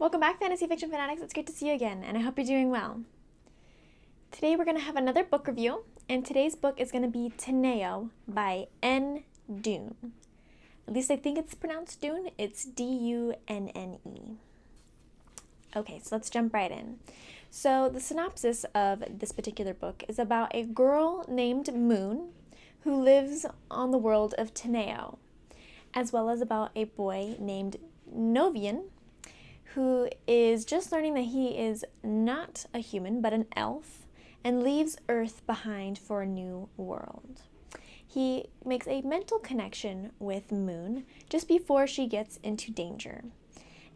Welcome back, Fantasy Fiction Fanatics. It's great to see you again, and I hope you're doing well. Today we're going to have another book review, and today's book is going to be Teneo by N. Dunne. At least I think it's pronounced Dunne. It's D-U-N-N-E. Okay, so let's jump right in. So the synopsis of this particular book is about a girl named Moon who lives on the world of Teneo, as well as about a boy named Novian, who is just learning that he is not a human, but an elf, and leaves Earth behind for a new world. He makes a mental connection with Moon just before she gets into danger.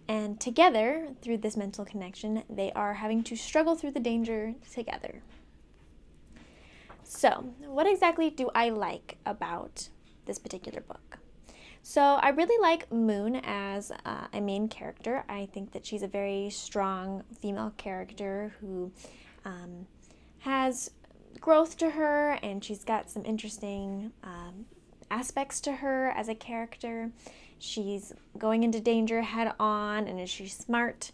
And together, through this mental connection, they are having to struggle through the danger together. So, what exactly do I like about this particular book? So I really like Moon as a main character. I think that she's a very strong female character who has growth to her, and she's got some interesting aspects to her as a character. She's going into danger head on, and she's smart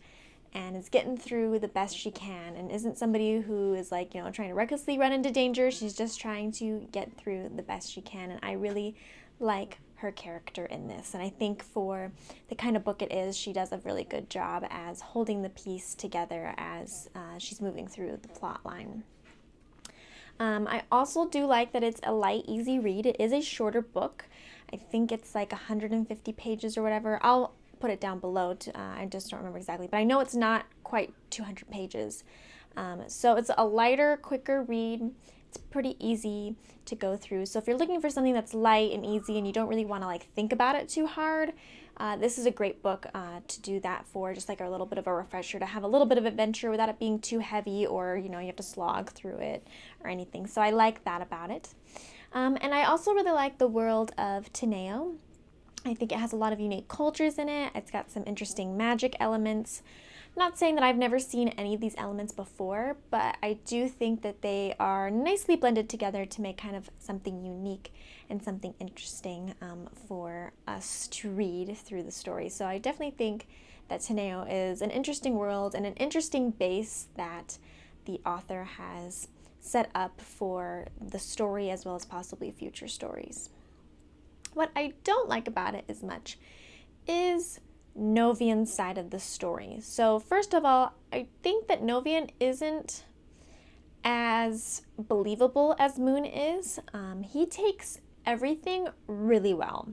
and is getting through the best she can, and isn't somebody who is trying to recklessly run into danger. She's just trying to get through the best she can, and I really like her character in this. And I think for the kind of book it is, she does a really good job as holding the piece together as she's moving through the plot line. I also do like that it's a light, easy read. It is a shorter book. I think it's like 150 pages or whatever. I'll put it down below. I just don't remember exactly, but I know it's not quite 200 pages. So it's a lighter, quicker read. It's pretty easy to go through. So if you're looking for something that's light and easy and you don't really want to think about it too hard, this is a great book to do that for, just like a little bit of a refresher, to have a little bit of adventure without it being too heavy, or you have to slog through it or anything. So I like that about it. And I also really like the world of Teneo. I think it has a lot of unique cultures in it. It's got some interesting magic elements. Not saying that I've never seen any of these elements before, but I do think that they are nicely blended together to make kind of something unique and something interesting for us to read through the story. So I definitely think that Teneo is an interesting world and an interesting base that the author has set up for the story, as well as possibly future stories. What I don't like about it as much is Novian's side of the story. So first of all, I think that Novian isn't as believable as Moon is. He takes everything really well.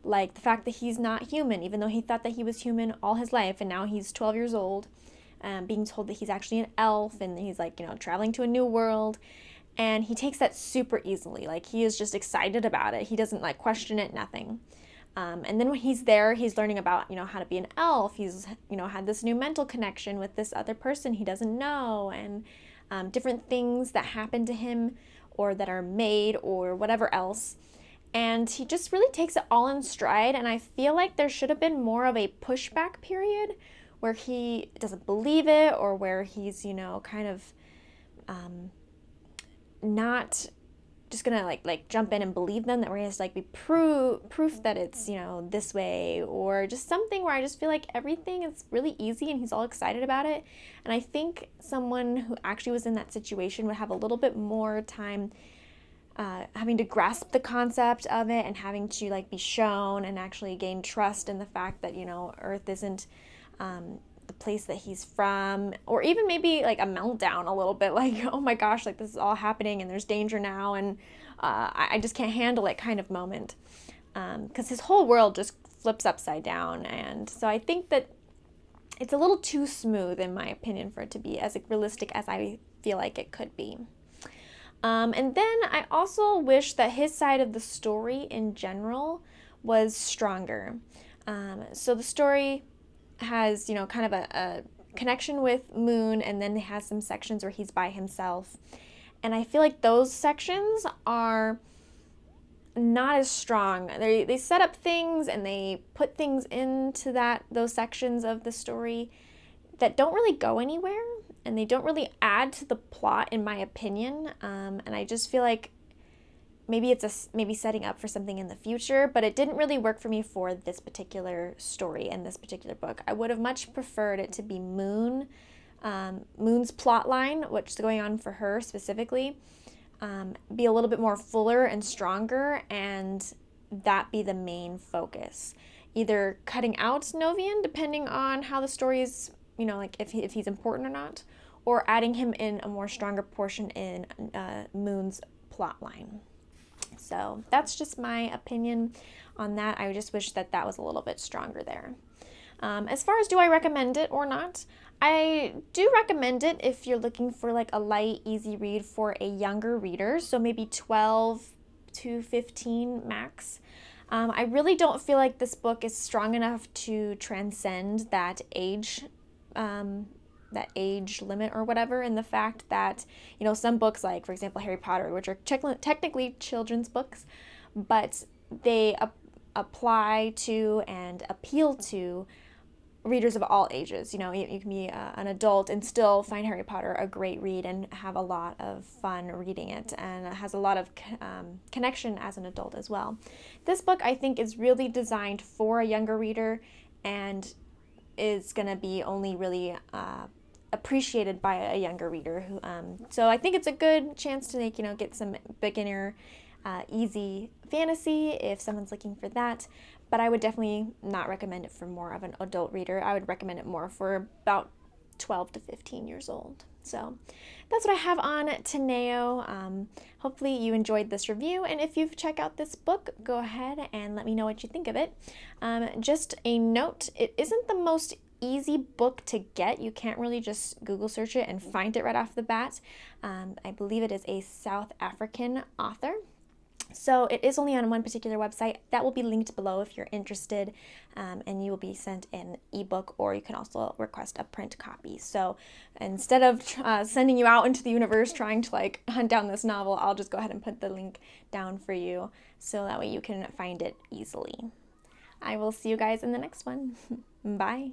Like the fact that he's not human, even though he thought that he was human all his life, and now he's 12 years old, being told that he's actually an elf, and he's traveling to a new world. And he takes that super easily. He is just excited about it. He doesn't question it, nothing. And then when he's there, he's learning about, how to be an elf. He's, had this new mental connection with this other person he doesn't know, and different things that happen to him or that are made or whatever else. And he just really takes it all in stride. And I feel like there should have been more of a pushback period where he doesn't believe it, or where he's, kind of not just gonna jump in and believe them, that where he has to be proof that it's this way, or just something where I just feel like everything is really easy and he's all excited about it. And I think someone who actually was in that situation would have a little bit more time having to grasp the concept of it, and having to be shown and actually gain trust in the fact that Earth isn't the place that he's from, or even maybe a meltdown a little bit, oh my gosh, this is all happening and there's danger now, and I just can't handle it kind of moment, because his whole world just flips upside down. And so I think that it's a little too smooth, in my opinion, for it to be as realistic as I feel like it could be. And then I also wish that his side of the story in general was stronger. So the story has, kind of a connection with Moon, and then it has some sections where he's by himself. And I feel like those sections are not as strong. They set up things and they put things into those sections of the story that don't really go anywhere, and they don't really add to the plot, in my opinion. And I just feel like maybe it's maybe setting up for something in the future, but it didn't really work for me for this particular story and this particular book. I would have much preferred it to be Moon's plot line, what's going on for her specifically, be a little bit more fuller and stronger, and that be the main focus. Either cutting out Novian, depending on how the story is, like if he's important or not, or adding him in a more stronger portion in Moon's plot line. So that's just my opinion on that. I just wish that was a little bit stronger there. As far as do I recommend it or not, I do recommend it if you're looking for like a light, easy read for a younger reader, so maybe 12 to 15 max. I really don't feel like this book is strong enough to transcend that age limit or whatever, and the fact that, some books like, for example, Harry Potter, which are technically children's books, but they apply to and appeal to readers of all ages. You can be an adult and still find Harry Potter a great read and have a lot of fun reading it, and it has a lot of connection as an adult as well. This book, I think, is really designed for a younger reader and is going to be only really appreciated by a younger reader. So I think it's a good chance to get some beginner easy fantasy if someone's looking for that. But I would definitely not recommend it for more of an adult reader. I would recommend it more for about 12 to 15 years old. So that's what I have on Teneo. Hopefully you enjoyed this review, and if you've checked out this book, go ahead and let me know what you think of it. Just a note, it isn't the most easy book to get. You can't really just Google search it and find it right off the bat. I believe it is a South African author. So it is only on one particular website. That will be linked below if you're interested, and you will be sent an ebook, or you can also request a print copy. So instead of sending you out into the universe trying to hunt down this novel, I'll just go ahead and put the link down for you so that way you can find it easily. I will see you guys in the next one. Bye.